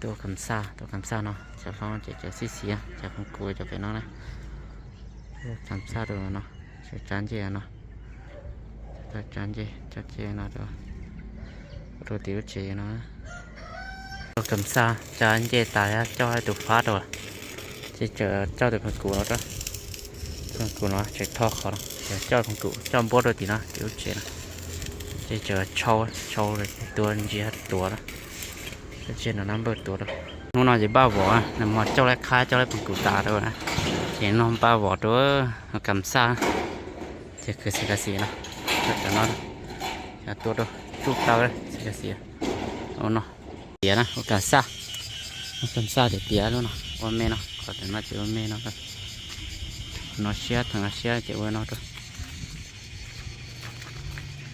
ตัวคำซาเนาะจะฟังจะซีเสียจะคงกลัวจะไปเนาะนะคำซาตัวเนาะจะจานเจเนาะจะจานเจจัดเจเนาะตัวตัวติ๋วเจเนาะตัวคำซาจานเจตายเจ้าให้ตัวฟ้าตัวจะเจอเจ้าตัวพังกูเนาะตัวพังกูเนาะจะทอดเขาเนาะจะเจ้าพังกูเจ้าบดตัวตีเนาะติ๋วเจนะจะเจอโชว์เลยตัวนี้จะตัวนะจะเจอน้ำเบิดตัวตัวนู้นน่าจะบ้าบ่อ่ะน้ำมันเจ้าแรกค้าเจ้าแรกพังกูตาตัวนะเห็นน้องบ้าบ่ตัวคำซาจะคือสิกาสีนะจะนอนจะตัวตัวจุกเตาเลยสิกาสีเอาเนาะเดี๋ยวนะโอกาสซาคำซาเดี๋ยวเดี๋ยวแล้วเนาะวันเมย์เนาะขอแต่มาเจอวันเมย์เนาะครับนอเชียทางเชียเจ้าเนาะตัว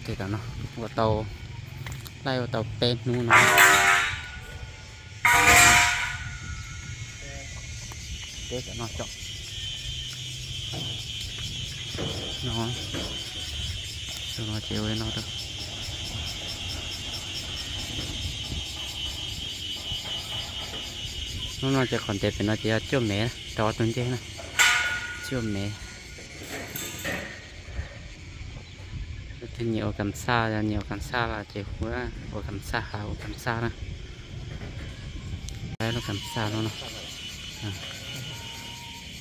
เดี๋ยวเนาะว่าเตาไล่ว่าเตาเป็นนู่นเนาะเดี๋ยวเนาะเจาะเนาะตัวเนาะเจ้าเนาะตัวนู้นน่าจะคอนเทนต์เป็นน่าจะเจ้าแม่ต่อตัวเจ้านะเจ้าแม่ที่เหนียวกันซ่าจะเหนียวกันซ่าละเจ้าหัวหัวกันซ่าหาหัวกันซ่านะแล้วกันซ่าแล้วเนาะ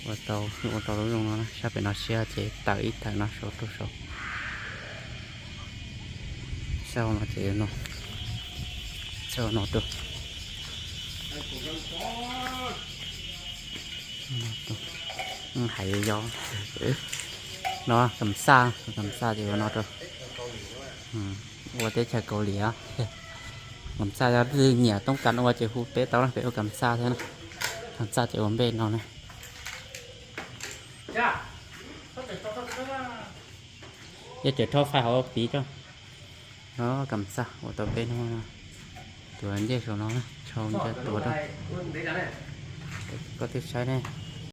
หัวเตาลงแล้วนะชอบเป็นน่าเชื่อเจ้าตาอีตาเนาะโชว์ตัวโชว์เช้ามาเจ้าเนาะเช้าเนาะตัวหายย้อนเนาะcầm sa thì nó rồi qua tới chợ cầu lìa cầm sa ra đi nhẹ tông cắn qua chợ khu bé tao là phải cầm sa thế này cầm sa thì ôm bên nó này giờ chợ thao pha họ tí cho nó cầm sa của tao bên nó tụi anh dễ cho nó cho tụi đó có tiếp trái này